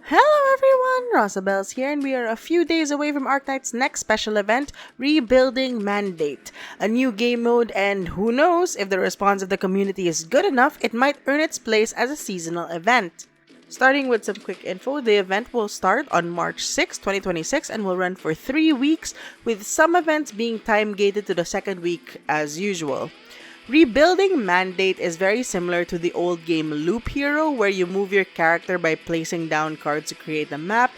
Hello everyone, Rosabel's here, and we are a few days away from Arknights' next special event, Rebuilding Mandate. A new game mode, and who knows, if the response of the community is good enough, it might earn its place as a seasonal event. Starting with some quick info, the event will start on March 6, 2026 and will run for 3 weeks, with some events being time-gated to the second week as usual. Rebuilding Mandate is very similar to the old game Loop Hero, where you move your character by placing down cards to create a map,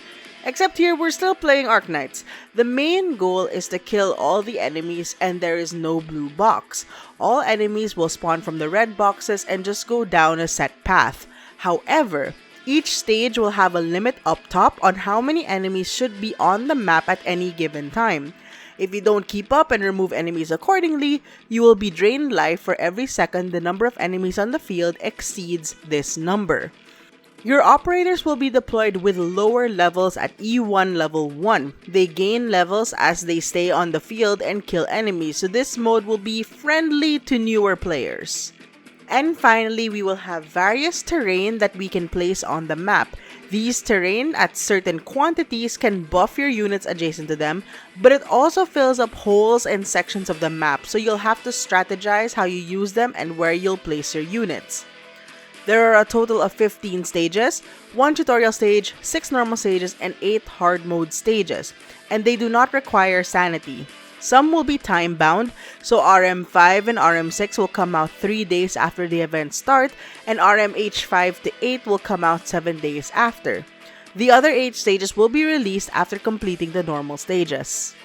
except here we're still playing Arknights. The main goal is to kill all the enemies and there is no blue box. All enemies will spawn from the red boxes and just go down a set path. However, each stage will have a limit up top on how many enemies should be on the map at any given time. If you don't keep up and remove enemies accordingly, you will be drained life for every second the number of enemies on the field exceeds this number. Your operators will be deployed with lower levels at E1 level 1. They gain levels as they stay on the field and kill enemies, so this mode will be friendly to newer players. And finally, we will have various terrain that we can place on the map. These terrain at certain quantities can buff your units adjacent to them, but it also fills up holes and sections of the map, so you'll have to strategize how you use them and where you'll place your units. There are a total of 15 stages, 1 tutorial stage, 6 normal stages, and 8 hard mode stages, and they do not require sanity. Some will be time-bound, so RM5 and RM6 will come out 3 days after the event start, and RMH5 to 8 will come out 7 days after. The other 8 stages will be released after completing the normal stages.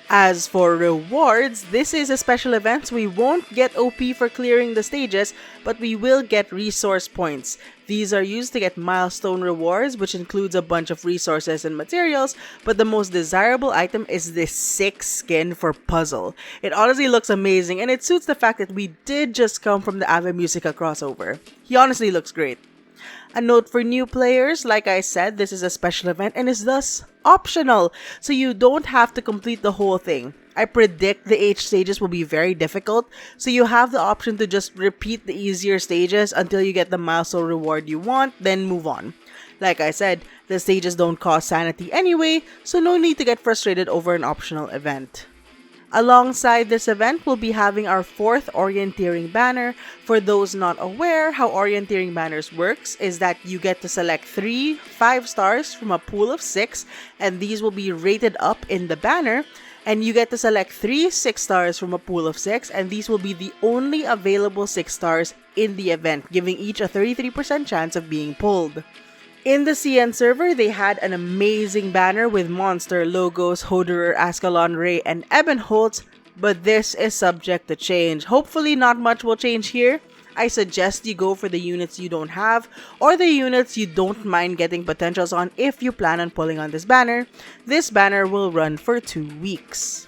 As for rewards, this is a special event, so we won't get OP for clearing the stages, but we will get resource points. These are used to get milestone rewards, which includes a bunch of resources and materials, but the most desirable item is this sick skin for Puzzle. It honestly looks amazing, and it suits the fact that we did just come from the Ave Musica crossover. He honestly looks great. A note for new players, like I said, this is a special event and is thus optional, so you don't have to complete the whole thing. I predict the H stages will be very difficult, so you have the option to just repeat the easier stages until you get the milestone reward you want, then move on. Like I said, the stages don't cost sanity anyway, so no need to get frustrated over an optional event. Alongside this event, we'll be having our 4th orienteering banner. For those not aware, how orienteering banners works is that you get to select 3 5 stars from a pool of 6, and these will be rated up in the banner, and you get to select 3 6 stars from a pool of 6, and these will be the only available 6 stars in the event, giving each a 33% chance of being pulled. In the CN server, they had an amazing banner with Monster, Logos, Hoderer, Ascalon, Ray, and Ebenholtz, but this is subject to change. Hopefully not much will change here. I suggest you go for the units you don't have, or the units you don't mind getting potentials on if you plan on pulling on this banner. This banner will run for 2 weeks.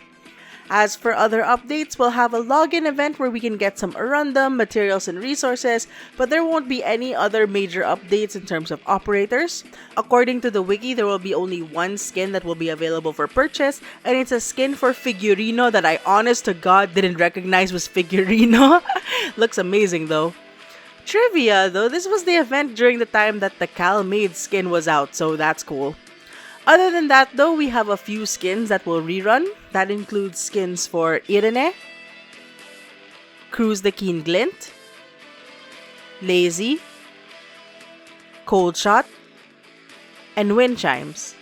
As for other updates, we'll have a login event where we can get some random materials and resources, but there won't be any other major updates in terms of operators. According to the wiki, there will be only one skin that will be available for purchase, and it's a skin for Figurino that I honest to God didn't recognize was Figurino. Looks amazing though. Trivia though, this was the event during the time that the Calmade skin was out, so that's cool. Other than that though, we have a few skins that will rerun. That includes skins for Irene, Cruise the Keen Glint, Lazy, Cold Shot, and Wind Chimes.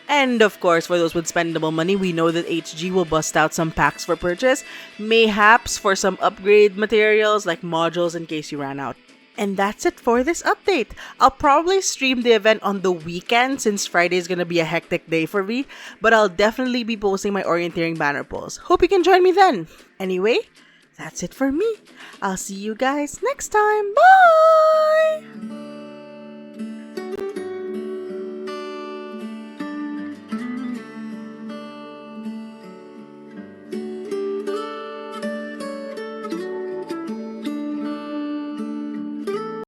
And of course, for those with spendable money, we know that HG will bust out some packs for purchase, mayhaps for some upgrade materials like modules in case you ran out. And that's it for this update. I'll probably stream the event on the weekend since Friday is gonna be a hectic day for me, but I'll definitely be posting my orienteering banner polls. Hope you can join me then. Anyway, that's it for me. I'll see you guys next time. Bye!